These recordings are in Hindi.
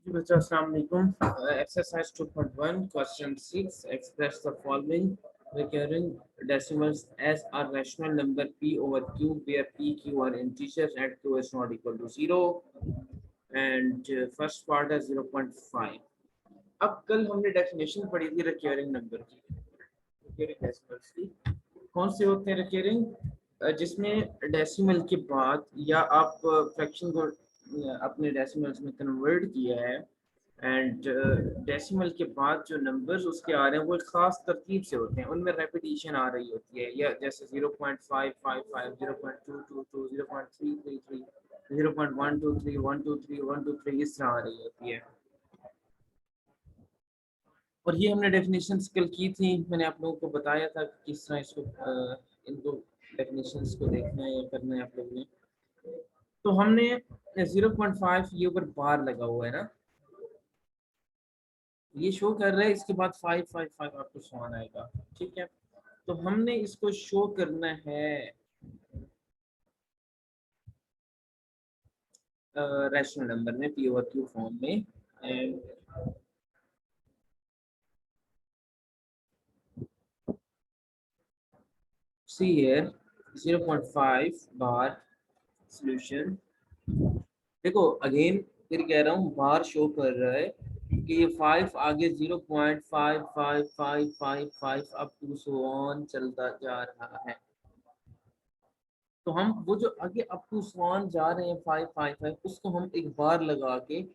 जी बच्चों अस्सलाम वालेकुम। Exercise 2.1 question 6 express the following recurring decimals as a rational number p over q where p q are integers and q is not equal to 0 and first part है 0.5। अब कल हमने डेफिनेशन पढ़ी थी रिकरिंग नंबर की, रिकरिंग डेसिमल्स की। कौन से होते हैं रिकरिंग? जिसमें डेसिमल के बाद या आप फ्रैक्शन को अपने डेसिमल्स में कन्वर्ट किया है एंड डेसिमल के बाद जो नंबर्स उसके आ रहे हैं वो एक खास तरतीब से होते हैं, उनमें रेपिटेशन आ रही होती है, या जैसे 0.555, 0.222, 0.333, 0.123, 123, 123 इस तरह आ रही होती है। और ये हमने डेफिनेशंस कल की थी, मैंने आप लोगों को बताया था कि किस तरह इसको इनको डेफिनेशंस को देखना है या करना है आप लोगों ने। तो हमने 0.5 ये ऊपर बार लगा हुआ है ना, ये शो कर रहा है, इसके बाद 555 आपको समान आएगा। ठीक है, तो हमने इसको शो करना है रैशनल नंबर में, पी ओवर क्यू फॉर्म में। And see here 0.5 bar solution. देखो अगेन फिर कह रहा हूँ, बार शो कर रहा है कि ये 5 आगे 0.55555 अप टू सो ऑन चलता जा रहा है। तो हम वो जो आगे अप टू सो ऑन जा रहे हैं 555 उसको हम एक बार लगा के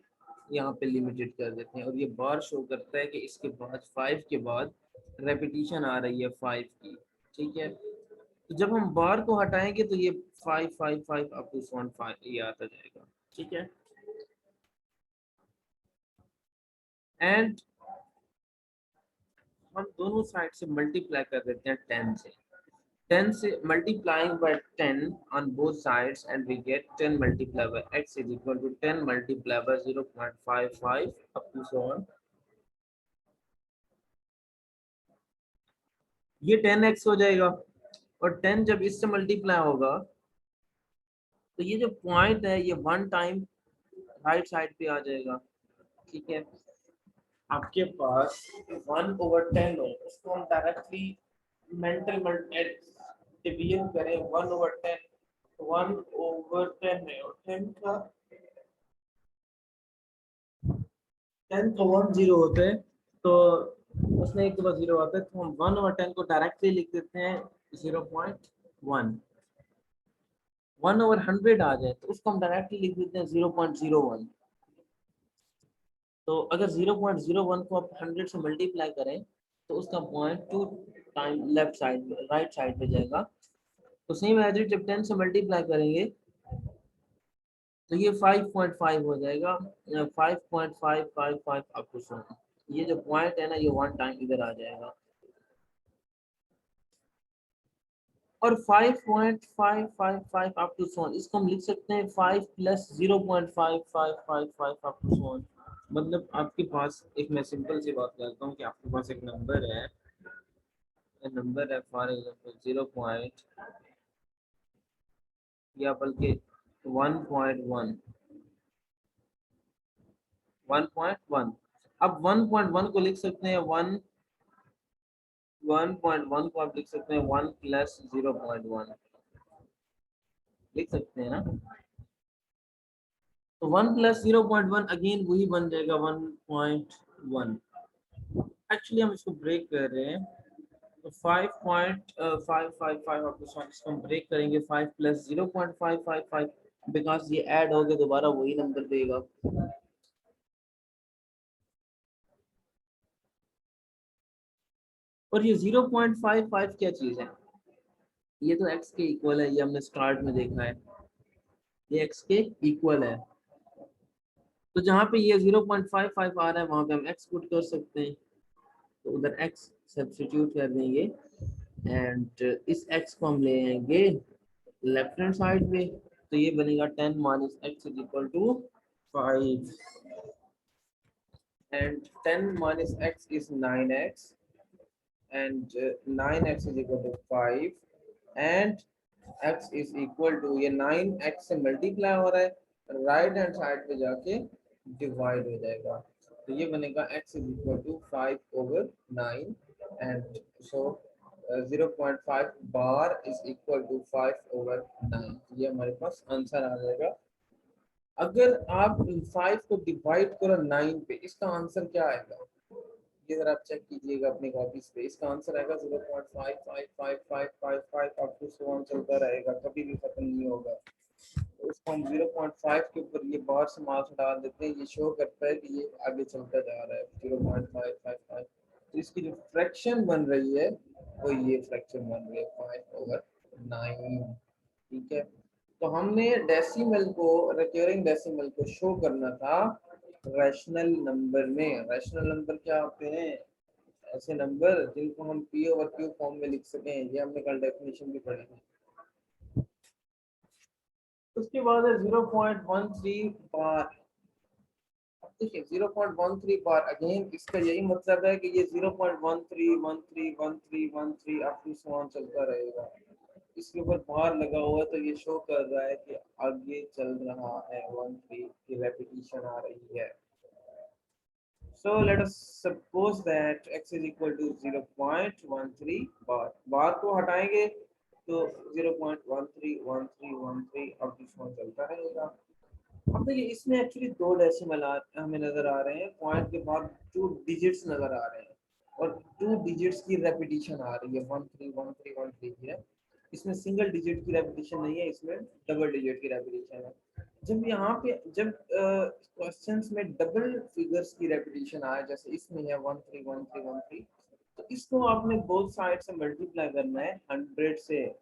यहाँ पे लिमिटेड कर देते हैं, और ये बार शो करता है कि इसके बाद 5 के बाद रेपिटेशन आ रही है 5 की। ठीक है, तो जब हम बार को हटाएंगे तो ये 555 अप टू सो ऑन 5 ये आता जाएगा। ठीक है, एंड हम दोनों साइड से मल्टीप्लाई कर देते हैं 10 से। 10 से multiplying by 10 on both sides and we get 10 multiplied by x is equal to 10 multiplied by 0.55 up to so on। ये 10x हो जाएगा, और 10 जब इससे मल्टीप्लाई होगा तो ये जो पॉइंट है ये वन टाइम राइट साइड पे आ जाएगा। ठीक है, आपके पास 1/10 हो, उसको हम डायरेक्टली मेंटल डिवीजन करें 1/10, 1/10 है और 10 का 1 0 होते हैं, तो उसमें एक के बाद 0 आता है, तो हम 1/10 को डायरेक्टली लिख देते हैं 0.1। 1/100 आ जाए तो उसको हम डायरेक्टली लिख देते हैं 0.01। तो अगर 0.01 को आप 100 से मल्टीप्लाई करें तो उसका point 2 time left side right side पे जाएगा। तो सेम एज इट जब 10 से मल्टीप्लाई करेंगे तो ये 5.5 हो जाएगा, 5.555 अप टू सो। ये जो पॉइंट है ना ये वन टाइम इधर आ जाएगा, और 5.555 अप टू सो इसको हम लिख सकते हैं 5 प्लस 0.5555 अप टू सो। मतलब आपके पास एक, मैं सिंपल सी बात करता हूँ कि आपके पास एक नंबर है फॉर एग्जांपल 0 पॉइंट या बल्कि 1.1, 1.1। अब 1.1 को लिख सकते हैं 1.1 को आप लिख सकते हैं 1 प्लस 0.1 लिख सकते हैं ना। तो 1 प्लस 0.1 अगेन वही बन जाएगा 1.1। एक्चुअली हम इसको ब्रेक कर रहे हैं, तो 5.555 ऑफ इसको हम ब्रेक करेंगे 5 प्लस 0.555, बिकॉज ये ऐड हो गया दोबारा वही नंबर देगा। और ये 0.55 क्या चीज है? ये तो x के इक्वल है, ये हमने स्टार्ट में देखा है, ये x के इक्वल है। तो जहाँ पे ये 0.55 आ रहा है वहां पे हम x पुट कर सकते हैं, तो उधर x सब्स्टिट्यूट कर देंगे एंड इस x को हम ले आएंगे लेफ्ट हैंड साइड में, तो ये बनेगा 10 minus x is equal to 5 and 10 minus x is 9x and 9x is equal to 5 and x is equal to, ये 9x से मल्टीप्लाई हो रहा है, राइट हैंड साइड पे जाके डिवाइड हो जाएगा। तो ये बनेगा x is equal to 5/9 and so 0.5 bar is equal to 5/9। ये हमारे पास आंसर आ जाएगा। अगर आप 5 को डिवाइड करो 9 पे, इसका आंसर क्या आएगा? ये अगर आप चेक कीजिएगा अपनी कॉपीज पे, इसका आंसर आएगा 0.555555 अप टू सो ऑन चलता रहेगा, कभी भी खत्म नहीं होगा। तो उसको हम 0.5 के ऊपर ये बार से मार्क्स डाल देते हैं, ये शो करता है कि ये आगे चलता जा रहा है 0.555। तो इसकी जो फ्रैक्शन बन रही है वो ये फ्रैक्शन बन रही है 5/9। ठीक है, तो हमने डेसिमल को, रिकरिंग डेसिमल को शो करना था रैशनल नंबर में। रैशनल नंबर क्या होते हैं? ऐसे नंबर जिनको हम पी ओवर क्यू फॉर्म में लिख सकें। ये हमने कल डेफिनेशन भी पढ़ी थी। उसके बाद है 0.13 बार। अब देखिए 0.13 बार, अगेन इसका यही मतलब है कि ये 0.13131313 अप टू सो ऑन चलता रहेगा। इसके ऊपर बार लगा हुआ है तो ये शो कर रहा है कि आगे चल रहा है, 13 की रेपिटेशन आ रही है। So let us suppose that x is equal to 0.13 बार। बार को हटाएंगे तो 0.131313 अब डिस्काउंट चलता रहेगा। अब देखिए इसमें एक्चुअली दो डेसिमल हमें नजर आ रहे हैं, पॉइंट के बाद टू डिजिट्स नजर आ रहे हैं और टू डिजिट्स की रेपिटेशन आ रही है 131313 की है। इसमें सिंगल डिजिट की रेपिटेशन नहीं है, इसमें डबल डिजिट की रेपिटेशन है। जब यहाँ पे जब क्वेश्चंस में डबल फिगर्स की रेपिटेशन आए, जैसे इसमें है 131313, तो इसको आपने बोथ साइड से मल्टीप्लाई करना है 100 से।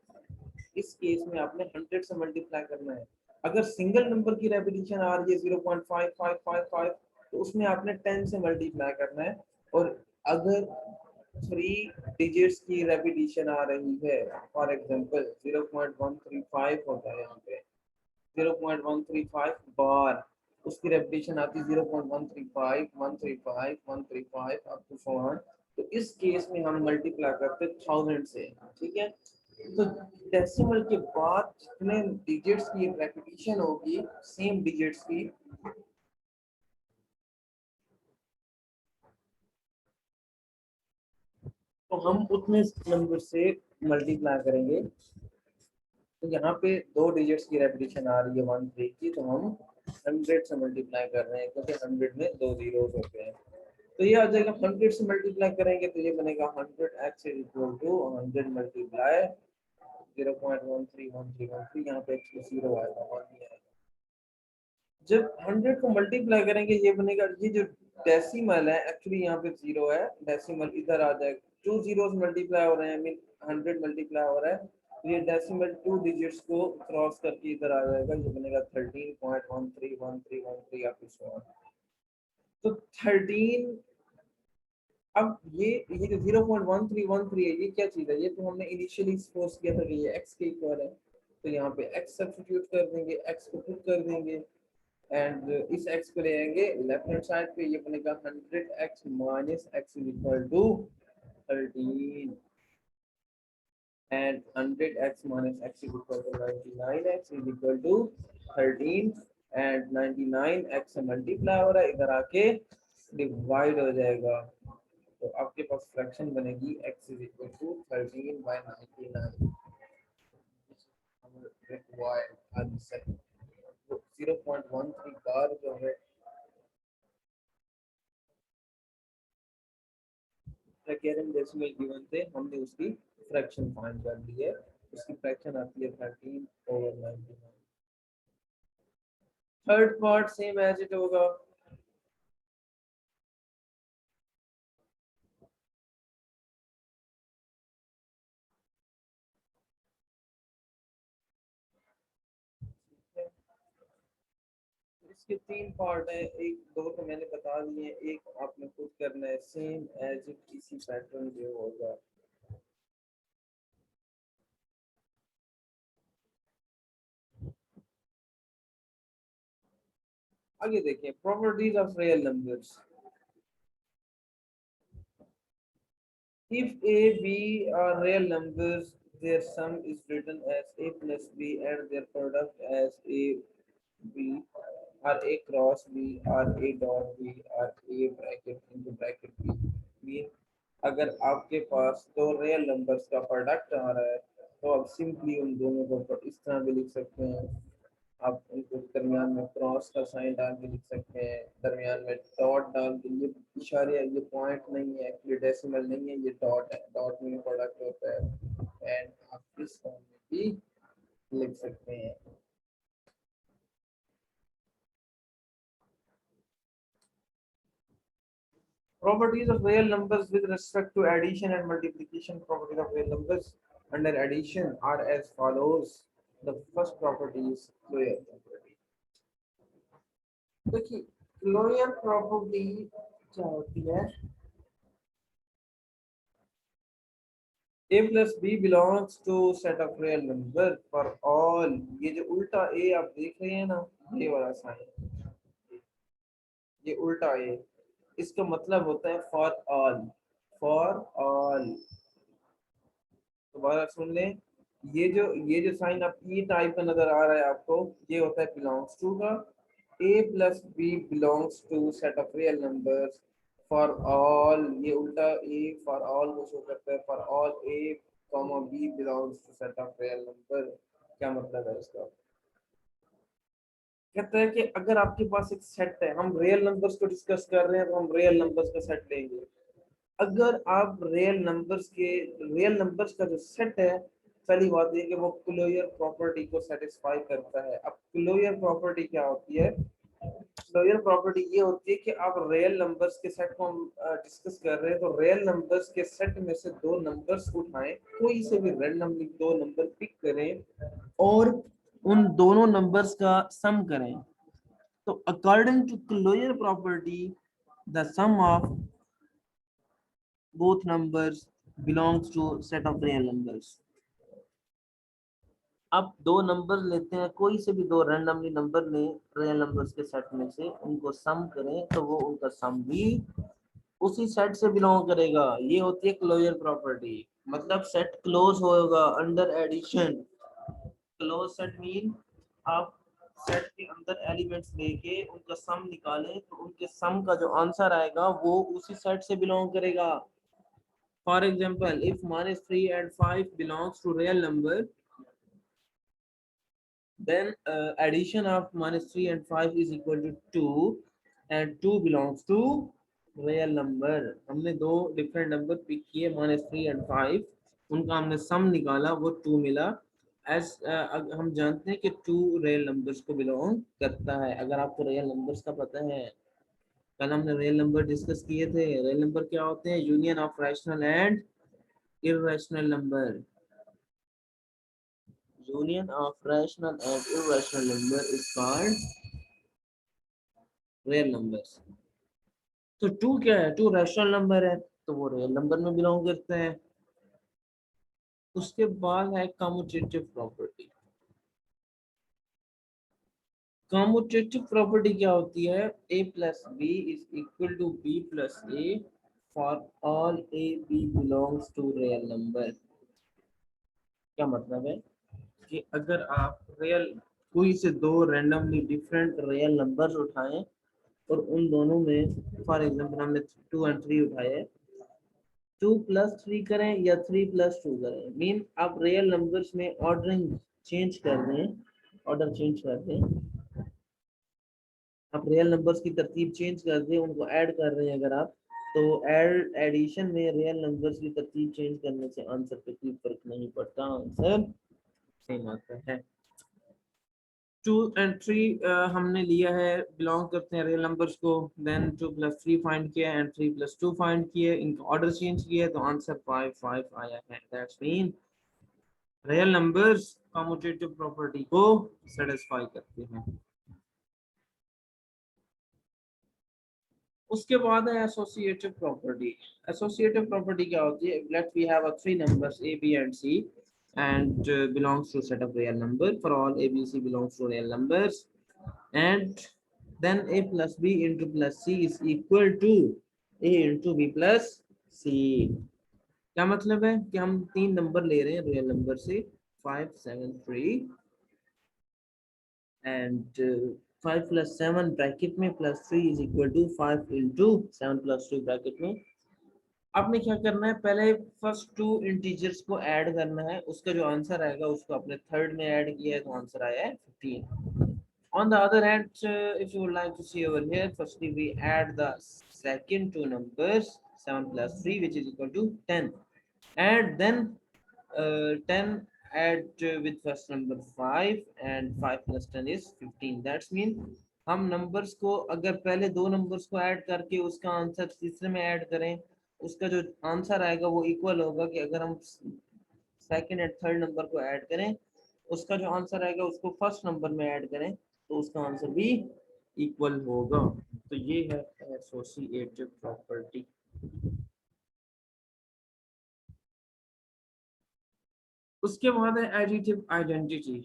इस केस में आपने 100 से मल्टीप्लाई करना है। अगर सिंगल नंबर की रेपिटेशन आ रही है 0.5555, तो उसमें आपने 10 से मल्टीप्लाई करना है। और अगर 3 डिजिट्स की रेपिटेशन आ रही है, फॉर एग्जांपल 0.135 होता है यहाँ पे 0.135 बार, उसकी रेपिटेशन आती है 0.135 135 135 अप टू 400। तो इस केस में हम मल्टीप्लाई करते हैं 1000 से। ठीक है, तो डेसिमल के बाद जितने डिजिट्स की रेपिटेशन होगी सेम डिजिट्स की, तो हम उतने नंबर से मल्टीप्लाई करेंगे। तो यहाँ पे दो डिजिट्स की रेपिटेशन आ रही है 13 की, तो हम 100 से मल्टीप्लाई कर रहे हैं क्योंकि 100 में दो जीरोस होते हैं। तो ये आ जाएगा 100 से मल्टीप्लाई करेंगे तो ये बनेगा 100x is equal to 100 multiply 0.131313। यहाँ पे x को 0 आएगा, 1 नहीं आएगा। जब 100 को मल्टीप्लाई करेंगे ये बनेगा, ये जो डेसिमल है एक्चुअली यहाँ पे 0 है, डेसिमल इधर आ जाएगा, टू जीरोस मल्टीप्लाई हो रहे हैं, मीन 100 मल्टीप्लाई हो रहा है, तो ये डेसिमल टू डिजिट्स को क्रॉस करके इधर आ जाएगा, ये बनेगा 13.131313 आप इसको। तो 13, अब ये जो 0.1313 है, ये क्या चीज है? ये तो हमने इनिशियली सपोज किया था कि ये x के इक्वल है, तो यहाँ पे x सब्स्टिट्यूट कर देंगे, x को पुट कर देंगे एंड इस x को ले आएंगे लेफ्ट हैंड साइड पे, ये बनेगा 100x minus x is equal to 13 and 100x minus x is equal to 99x is equal to 13 and 99x से मल्टीप्लाई हो रहा है, इधर आके डिवाइड हो जाएगा। तो आपके पास फ्रैक्शन बनेगी x is equal to 13 by 99 required answer. तो 0.13 बार जो है रिकरिंग डेसिमल गिवन थे, हमने उसकी फ्रैक्शन फाइंड कर ली है। उसकी फ्रैक्शन आती है 13/99। Third part same as it होगा। इसके तीन पार्ट है, एक दो तो मैंने बता दिए, एक आपने खुद करना है सेम एज इट, इसी पैटर्न जो होगा। आगे देखिए properties of real numbers. If A, B are real numbers, their sum is written as A plus B and their product as A, B. R A cross B, R A dot B, R A bracket into bracket B. Mean अगर आपके पास दो रियल नंबर्स का प्रोडक्ट आ रहा है तो आप सिंपली उन दोनों को इस तरह भी लिख सकते हैं। आप उनको दरमियान में क्रॉस का साइन डाल के लिख सकते हैं, दरमियान में डॉट डाल के, ये इशारे, ये पॉइंट नहीं है, ये डेसिमल नहीं है, ये डॉट है, डॉट में प्रोडक्ट होता है। एंड आप इस फॉर्म में भी लिख सकते हैं। Properties of real numbers with respect to addition and multiplication. Properties of real numbers under addition are as follows. The first property is clear property. देखिए क्लोजर प्रॉपर्टी क्या होती है? a plus b belongs to set of real number for all। ये जो उल्टा a आप देख रहे हैं ना, ये वाला साइन, ये उल्टा a, इसका मतलब होता है फॉर ऑल। फॉर ऑल दोबारा सुन लें, ये जो साइन आप ई टाइप का नजर आ रहा है आपको, ये होता है बिलोंग्स टू का। a plus B belongs to set of real numbers for all, ये उल्टा a फॉर ऑल को शो करता है। For all a comma b belongs to set of real number. क्या मतलब है इसका? कहता है कि अगर आपके पास एक सेट है, हम रियल नंबर्स को डिस्कस कर रहे हैं तो हम रियल नंबर्स का सेट लेंगे। अगर आप रियल नंबर्स का जो सेट है, पहली बात ये कि वो क्लोजर प्रॉपर्टी को सेटिस्फाई करता है। अब क्लोजर प्रॉपर्टी क्या होती है? क्लोजर प्रॉपर्टी ये होती है कि आप रियल नंबर्स के सेट को हम डिस्कस कर रहे हैं, तो रियल नंबर्स के सेट में से दो नंबर्स उठाएं, कोई से भी रैंडमली दो नंबर पिक करें और उन दोनों नंबर्स का सम करें। तो according to closure property the sum of both numbers belongs to set of real numbers। अब दो नंबर लेते हैं, कोई से भी दो रैंडमली नंबर लें रियल नंबर्स के सेट में से, उनको सम करें तो वो उनका सम भी उसी सेट से बिलोंग करेगा। ये होती है क्लोजर प्रॉपर्टी। मतलब सेट क्लोज होगा under addition. Close set mean आप सेट के अंदर एलिमेंट्स लेके उनका सम निकालें तो उनके सम का जो आंसर आएगा वो उसी सेट से बिलोंग करेगा। For example, if minus 3 and 5 belongs to real number, then addition of minus 3 and 5 is equal to 2 and 2 belongs to real number। हमने दो different number pick किए minus 3 and 5, उनका हमने sum निकाला, वो 2 मिला। as हम जानते हैं कि 2 real numbers को belong करता है। अगर आपको real numbers का पता है, कल हमने रियल नंबर डिस्कस किए थे। रियल नंबर क्या होते हैं? Union of rational and irrational number। Union of rational and irrational number is called real numbers। तो टू क्या है? टू रैशनल नंबर है तो वो रियल नंबर में बिलोंग करते हैं। उसके बाद है कम्यूटेटिव प्रॉपर्टी। कम्यूटेटिव प्रॉपर्टी क्या होती है? a plus B is equal to b plus A for all a b belongs to real number. क्या मतलब है कि अगर आप कोई से दो रैंडमली डिफरेंट रियल नंबर्स उठाएं और उन दोनों में, फॉर एग्जांपल हमने 2 और 3 उठाए, 2 प्लस 3 करें या 3 प्लस 2 करें, मीन आप रियल नंबर्स में ऑर्डरिंग चेंज कर दें, ऑर्डर चेंज कर दें, आप रियल नंबर्स की तरतीब चेंज कर दें, उनको ऐड कर रहे हैं अगर आप, तो एडिशन में रियल नंबर्स की तरतीब चेंज करने से आंसर पे कोई फर्क नहीं पड़ता, आंसर सेम आता है। 2 and 3 हमने लिया है, बिलोंग करते हैं रियल नंबर्स को। देन 2 प्लस 3 फाइंड किया एंड 3 प्लस 2 फाइंड किए, इनका ऑर्डर चेंज किया तो आंसर 5 5 आया है। That's mean real numbers commutative property को सेटिस्फाई करते हैं। उसके बाद है एसोसिएटिव प्रॉपर्टी। एसोसिएटिव प्रॉपर्टी क्या होती है? Let we have three numbers a b and c and belongs to set of real number for all a b c belongs to real numbers and then a plus b into plus c is equal to a into b plus c। क्या मतलब है कि हम तीन नंबर ले रहे हैं रियल नंबर से 5 7 3 and 5 प्लस 7 ब्रैकेट में plus 3 is equal to 5 into 7 plus 2 bracket में। आपने क्या करना है, पहले फर्स्ट टू इंटीजर्स को ऐड करना है, उसका जो आंसर आएगा उसको अपने थर्ड में ऐड किया है तो आंसर आया है 15। On the other hand, if you would like to see over here, firstly we add the second two numbers 7 plus 3 which is equal to 10, and then 10 add with first number 5 and 5 plus 10 is 15. That's mean हम नंबर्स को अगर पहले दो नंबर्स को ऐड करके उसका आंसर तीसरे में ऐड करें, उसका जो आंसर आएगा वो इक्वल होगा कि अगर हम सेकंड एंड थर्ड नंबर को ऐड करें, उसका जो आंसर आएगा उसको फर्स्ट नंबर में ऐड करें तो उसका आंसर भी इक्वल होगा। तो ये है एसोसिएटिव प्रॉपर्टी। उसके बाद है एडिटिव आइडेंटिटी।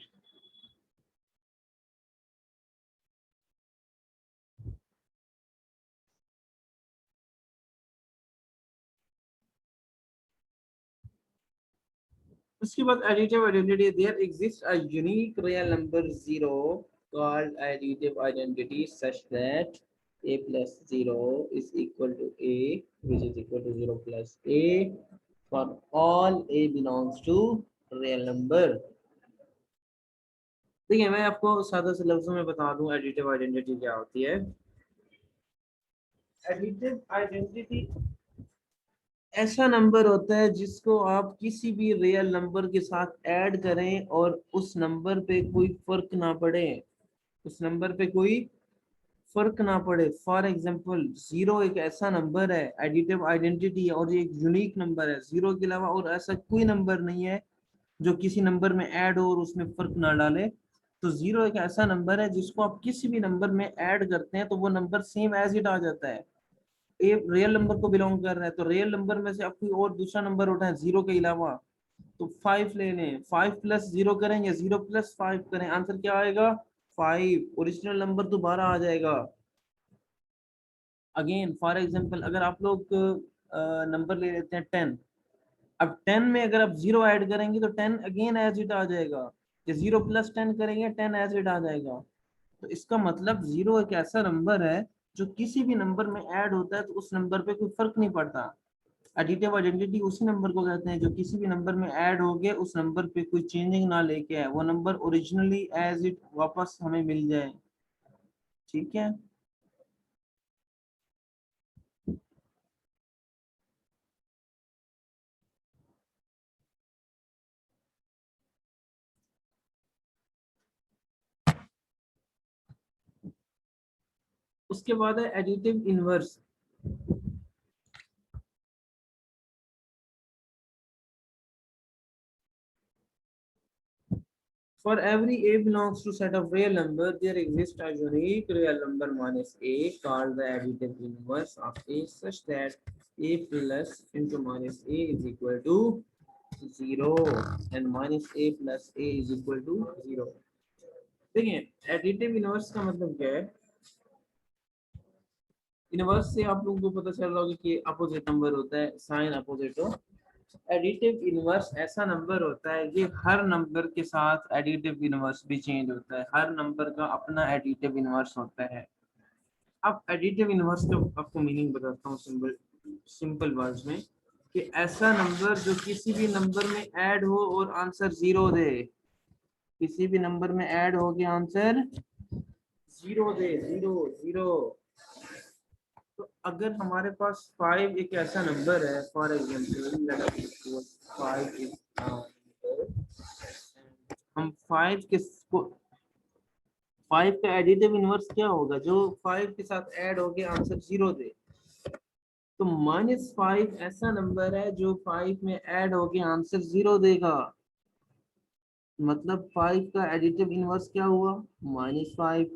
उसके बाद additive identity, there exist a unique real number 0 called additive identity such that a plus 0 is equal to a which is equal to 0 plus a for all a belongs to real number। देखिए मैं आपको सादा से लफ्जों में बता दूं एडिटिव आइडेंटिटी क्या होती है। एडिटिव आइडेंटिटी ऐसा नंबर होता है जिसको आप किसी भी रियल नंबर के साथ ऐड करें और उस नंबर पे कोई फर्क ना पड़े, उस नंबर पे कोई फर्क ना पड़े। फॉर एग्जांपल 0 एक ऐसा नंबर है, एडिटिव आइडेंटिटी, और ये एक यूनिक नंबर है। 0 के अलावा और ऐसा कोई नंबर नहीं है जो किसी नंबर में ऐड हो और उसमें फर्क ना डाले। तो 0 एक ऐसा नंबर है जिसको आप किसी भी नंबर में ऐड करते हैं तो वो नंबर सेम एज इट आ जाता है। ये रियल नंबर को बिलोंग कर रहा है, तो रियल नंबर में से आप कोई और दूसरा नंबर उठाएं 0 के अलावा, तो 5 ले लें, 5 प्लस 0 करेंगे, 0 प्लस 5 करें, आंसर क्या आएगा 5, ओरिजिनल नंबर दोबारा आ जाएगा। अगेन फॉर एग्जांपल अगर आप लोग नंबर ले लेते हैं 10, अब 10 में अगर आप 0 ऐड करेंगे तो 10 अगेन एज इट आ जाएगा, या 0 प्लस 10 करेंगे 10 एज इट आ जाएगा। तो इसका मतलब 0 एक ऐसा नंबर है जो किसी भी नंबर में ऐड होता है तो उस नंबर पे कोई फर्क नहीं पड़ता। एडिटिव आइडेंटिटी उसी नंबर को कहते हैं जो किसी भी नंबर में ऐड हो गए, उस नंबर पे कोई चेंजिंग ना लेके आए, वो नंबर ओरिजिनली एज इट वापस हमें मिल जाए। ठीक है। उसके बाद है additive inverse. For every a belongs to set of real number, there exists a unique real number minus a called the additive inverse of a such that a plus into minus a is equal to 0 and minus a plus a is equal to 0। देखिए एडिटिव इनवर्स का मतलब क्या है। इनवर्स से आप लोगों को पता चल रहा होगा कि अपोजिट नंबर होता है, साइन अपोजिट हो। एडिटिव इनवर्स ऐसा नंबर होता है कि हर नंबर के साथ एडिटिव इनवर्स भी चेंज होता है, हर नंबर का अपना एडिटिव इनवर्स होता है। अब एडिटिव इनवर्स का आपको मीनिंग बताता हूँ सिंपल सिंपल वर्ड्स में, कि ऐसा नंबर जो किसी भी नंबर में ऐड हो और आंसर 0 दे, किसी भी नंबर में ऐड हो गया आंसर 0 दे, 0 0। तो अगर हमारे पास 5 एक ऐसा नंबर है, फॉर एग्जाम्पल 5 इज, हम 5 के 5 का एडिटिव इनवर्स क्या होगा, जो 5 के साथ ऐड हो गया आंसर 0 दे। तो -5 ऐसा नंबर है जो 5 में ऐड हो गया आंसर 0 देगा। मतलब 5 का एडिटिव इनवर्स क्या हुआ -5।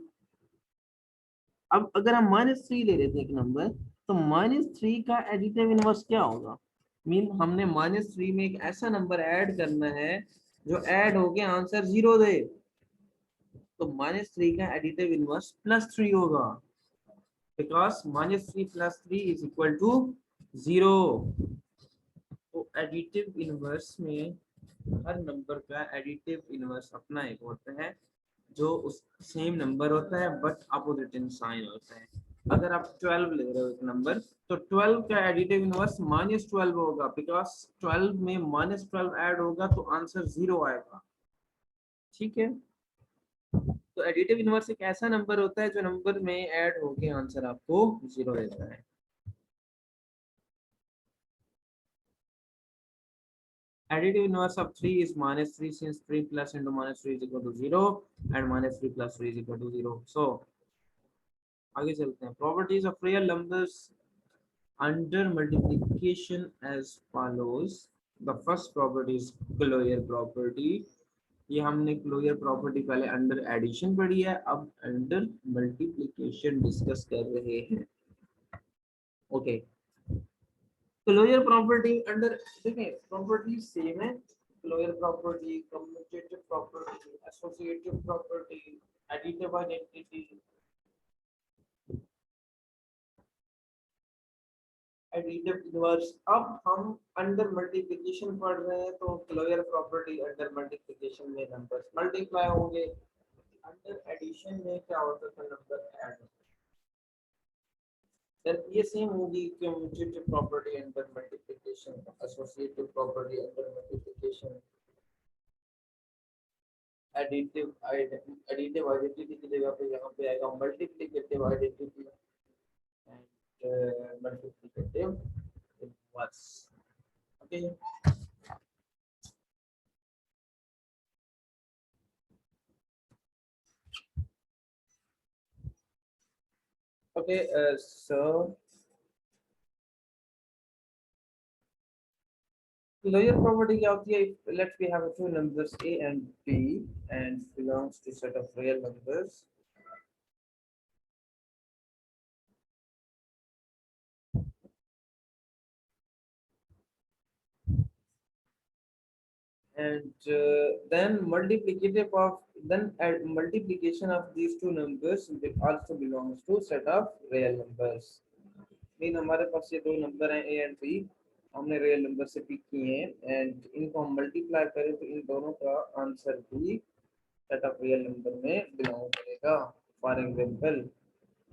अब अगर हम -3 ले लेते हैं एक नंबर, तो -3 का एडिटिव इनवर्स क्या होगा। मीन हमने -3 में एक ऐसा नंबर ऐड करना है जो ऐड हो गया आंसर 0 दे, तो -3 का एडिटिव इनवर्स +3 होगा, बिकॉज -3 + 3 इज इक्वल टू 0। तो एडिटिव इनवर्स में हर नंबर का एडिटिव इनवर्स अपना एक होता है। जो उस सेम नंबर होता है बट अपोजिट इन साइन होता है। अगर आप 12 ले रहे हो एक नंबर, तो 12 का एडिटिव इनवर्स -12 होगा, बिकॉज 12 में -12 ऐड होगा तो आंसर 0 आएगा। ठीक है, तो एडिटिव इनवर्स एक ऐसा नंबर होता है जो नंबर में ऐड होके आंसर आपको 0 देता है। Additive inverse of 3 is -3, since 3 plus into -3 is equal to 0 and -3 plus 3 is equal to 0. So आगे चलते हैं। Properties of real numbers under multiplication as follows. The first property is Closure property. ये हमने क्लोजर प्रॉपर्टी पहले अंडर एडिशन पढ़ी है, अब अंडर मल्टीप्लिकेशन डिस्कस कर रहे हैं। ओके, क्लोजर प्रॉपर्टी अंडर, देखिए प्रॉपर्टी सेम है। Closure property, commutative property, associative property, additive identity, additive inverse. अब हम अंडर मल्टीप्लिकेशन पढ़ रहे हैं, तो क्लोजर प्रॉपर्टी अंडर मल्टीप्लिकेशन में नंबर्स मल्टीप्लाई होंगे, अंडर एडिशन में क्या होता था, नंबर ऐड होता। then ये सेम होगी commutative property under multiplication, associative property under multiplication, additive identity की जगह पे यहाँ पे आएगा multiplicative identity and multiplicative inverse. Okay, okay, so closure property क्या होती है? Let's we have two numbers a and b and belongs to set of real numbers, and then multiplication of these two numbers also belongs to set of real numbers। Mean हमारे पास ये दो नंबर हैं a and b, हमने रियल नंबर से पिक किए हैं एंड इनको हम मल्टीप्लाई करें तो इन दोनों का आंसर भी सेट ऑफ रियल नंबर में बिलोंग करेगा। फॉर एग्जांपल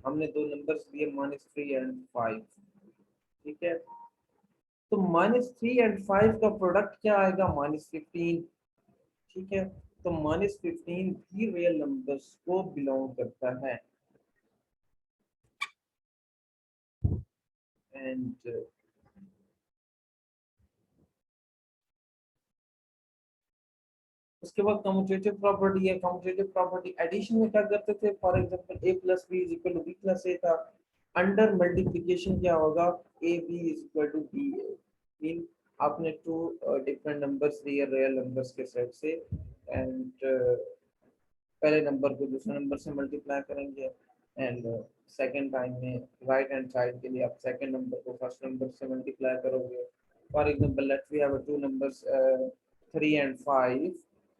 हमने दो नंबर्स दिए -3 एंड 5, ठीक है, तो -3 एंड 5 का प्रोडक्ट क्या आएगा, -15। ठीक है, तो -15 भी रियल नंबर्स को बिलोंग करता है। एंड उसके बाद कम्यूटेटिव प्रॉपर्टी है। कम्यूटेटिव प्रॉपर्टी एडिशन में क्या करते थे, for example a plus B is equal to B plus A था। अंडर मल्टीप्लिकेशन क्या होगा, A B is equal to B A. Mean आपने टू डिफरेंट नंबर्स लिए रियल नंबर्स के सेट से एंड पहले नंबर को दूसरे नंबर से मल्टीप्लाई करेंगे एंड सेकंड टाइम में राइट हैंड साइड के लिए आप सेकंड नंबर को फर्स्ट नंबर से मल्टीप्लाई करोगे। For example let's we have two numbers 3 and 5,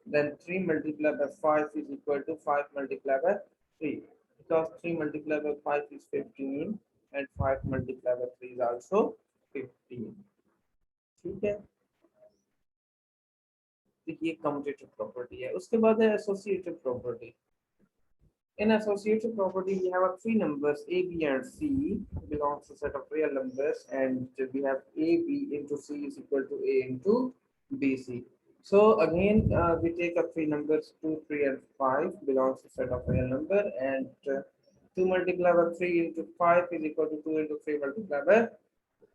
then 3 multiplied by 5 is equal to 5 multiplied by 3, because 3 multiplied by 5 is 15 and 5 multiplied by 3 is also 15। ठीक है, तो ये कम्यूटेटिव प्रॉपर्टी है। उसके बाद है associative property. In associative property, we have three numbers a, b, and c belongs to set of real numbers, and we have a, b into c is equal to a into b, c. So again, we take up three numbers 2, 3, and 5 belongs to set of real number, and 2 multiplied by 3 into 5 is equal to 2 into 3 multiplied by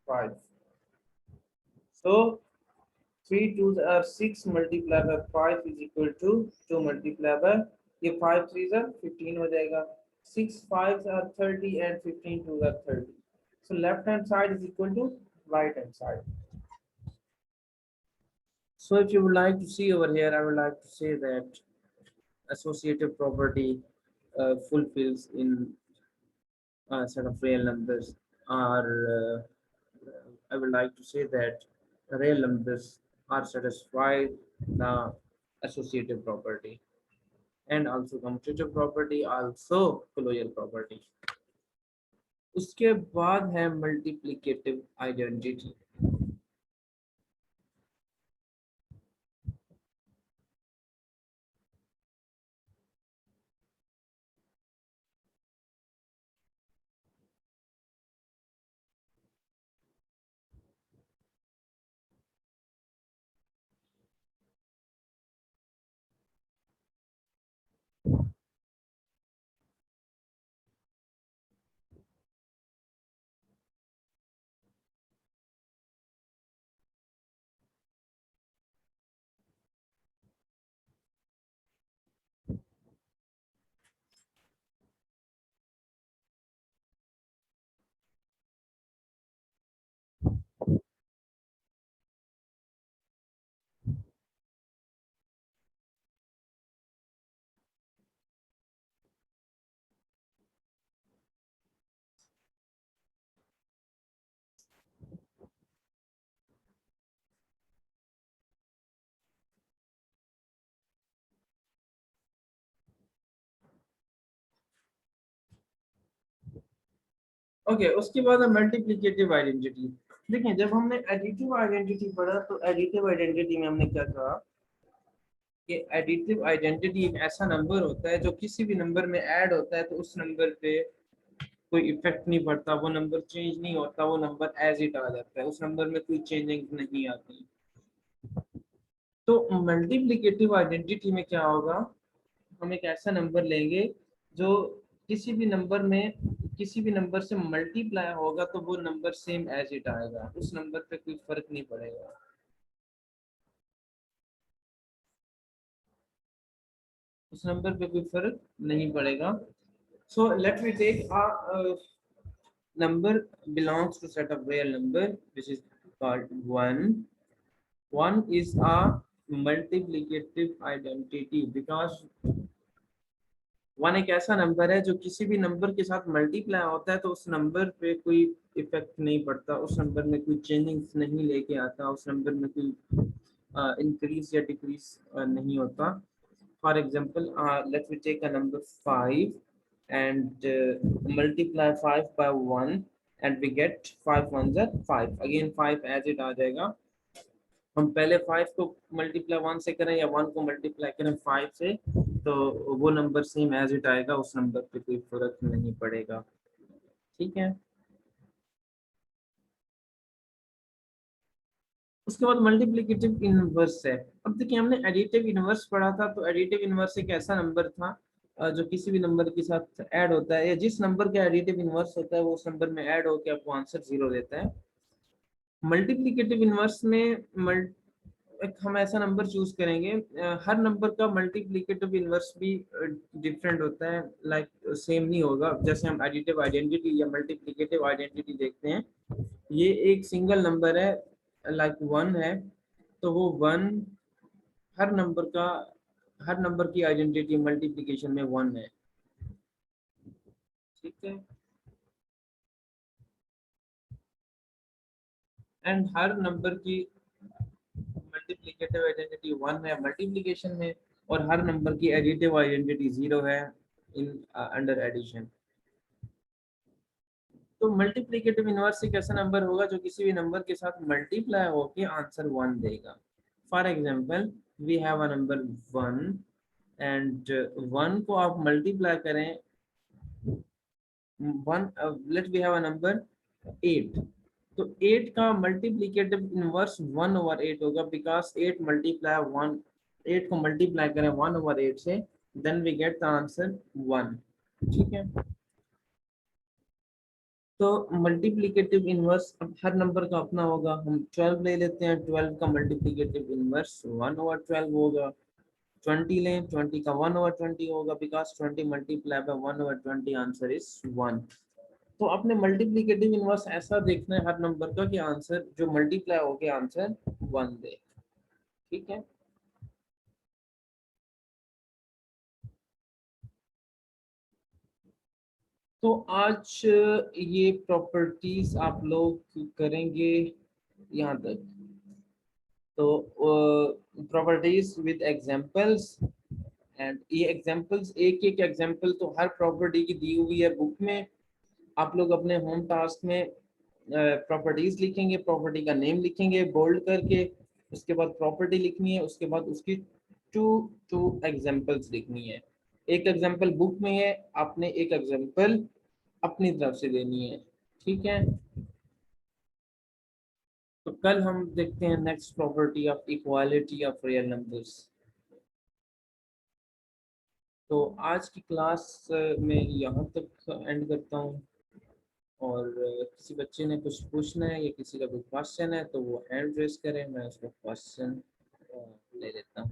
5. So 3 2s are 6 multiplied by 5 is equal to 2 multiplied by, ये 5 3s are 15 हो जाएगा, 6 5s are 30 and 15 2s are 30। So left hand side is equal to right hand side। So if you would like to see over here, I would like to say that associative property fulfills in a set of real numbers, or I would like to say that real numbers are satisfied the associative property, and also commutative property, also closure property। उसके बाद है multiplicative identity। ओके, उसके बाद मल्टीप्लिकेटिव आइडेंटिटी। देखिए, जब हमने एडिटिव आइडेंटिटी पढ़ा तो एडिटिव आइडेंटिटी में हमने क्या कहा कि एडिटिव आइडेंटिटी एक ऐसा नंबर होता है जो किसी भी नंबर में ऐड होता है तो उस नंबर पे कोई इफेक्ट नहीं पड़ता, वो नंबर चेंज नहीं होता, वो नंबर एज इट आ जाता है, उस नंबर में कोई चेंजिंग नहीं आती। तो मल्टीप्लिकेटिव आइडेंटिटी में क्या होगा, हम एक ऐसा नंबर लेंगे जो किसी भी नंबर में किसी भी नंबर से मल्टीप्लाई होगा तो वो नंबर सेम एज इट आएगा, उस नंबर पे कोई फर्क नहीं पड़ेगा। उस नंबर पे कोई फर्क नहीं पड़ेगा। So let me take a number belongs to set of real number which is called 1. 1 is a multiplicative identity because 1 एक ऐसा नंबर है जो किसी भी नंबर के साथ मल्टीप्लाई होता है तो उस नंबर पे कोई इफेक्ट नहीं पड़ता, उस नंबर में कोई चेंजिंग नहीं लेके आता, उस नंबर में कोई इंक्रीज या डिक्रीज नहीं होता। For example, let me take a number 5 and multiply 5 by 1 and we get 5 ones are 5, again 5 as it आ जाएगा। हम पहले 5 को मल्टीप्लाई 1 से करें या 1 को मल्टीप्लाई करें 5 से तो वो नंबर सेम एज इट आएगा, उस नंबर पे कोई फर्क नहीं पड़ेगा। ठीक है, उसके बाद मल्टीप्लिकेटिव इनवर्स है। अब देखिए, हमने एडिटिव इनवर्स पढ़ा था, तो एडिटिव इनवर्स एक ऐसा नंबर था जो किसी भी नंबर के साथ ऐड होता है, या जिस नंबर का एडिटिव इनवर्स होता है वो उस नंबर में ऐड होकर आपको आंसर 0 देता है। मल्टीप्लिकेटिव इनवर्स में एक हम ऐसा नंबर चूज करेंगे, हर नंबर का मल्टीप्लिकेटिव इनवर्स भी डिफरेंट होता है, लाइक सेम नहीं होगा। जैसे हम एडिटिव आइडेंटिटी या मल्टीप्लिकेटिव आइडेंटिटी देखते हैं, ये एक सिंगल नंबर है, लाइक 1 है, तो वो 1 हर नंबर का हर नंबर की आइडेंटिटी मल्टीप्लिकेशन में 1 है। ठीक है, एंड हर नंबर की मल्टीप्लिकेटिव आइडेंटिटी 1 है मल्टीप्लिकेशन में, और हर नंबर की एडिटिव आइडेंटिटी 0 है इन अंडर एडिशन। तो मल्टीप्लिकेटिव इनवर्स एक ऐसा नंबर होगा जो किसी भी नंबर के साथ मल्टीप्लाई होके आंसर 1 देगा। For example, we have a number 1 and 1 को आप मल्टीप्लाई करें 1, let we have a number 8, तो 8 का मल्टीप्लिकेटिव इनवर्स 1 ओवर 8 होगा, बिकॉज 8 मल्टीप्लाई 1, 8 को मल्टीप्लाई करें 1 ओवर 8 से, then we get the answer 1। ठीक है, तो मल्टीप्लिकेटिव इनवर्स अब हर नंबर का अपना होगा। हम 12 ले लेते हैं, 12 का मल्टीप्लिकेटिव इनवर्स 1 ओवर 12 होगा। 20 लें, 20 का 1 ओवर 20 होगा, because 20 multiply by 1 over 20 answer is 1। तो आपने मल्टीप्लिकेटिव इनवर्स ऐसा देखना है हर नंबर का कि आंसर जो मल्टीप्लाई हो गया आंसर 1 दे। ठीक है, तो आज ये प्रॉपर्टीज आप लोग करेंगे यहाँ तक। तो प्रॉपर्टीज विद एग्जांपल्स, एंड ये एग्जांपल्स एक एक एग्जांपल तो हर प्रॉपर्टी की दी हुई है बुक में। आप लोग अपने होम टास्क में प्रॉपर्टीज लिखेंगे, प्रॉपर्टी का नेम लिखेंगे बोल्ड करके, उसके बाद प्रॉपर्टी लिखनी है, उसके बाद उसकी टू टू एग्जांपल्स लिखनी है। एक एग्जांपल बुक में है, आपने एक एग्जांपल अपनी तरफ से देनी है। ठीक है, तो कल हम देखते हैं next property of equality of real numbers. तो आज की क्लास में यहाँ तक एंड करता हूँ, और किसी बच्चे ने कुछ पूछना है या किसी का कोई क्वेश्चन है तो वो हैंड रेस करें, मैं उसका क्वेश्चन ले लेता हूँ।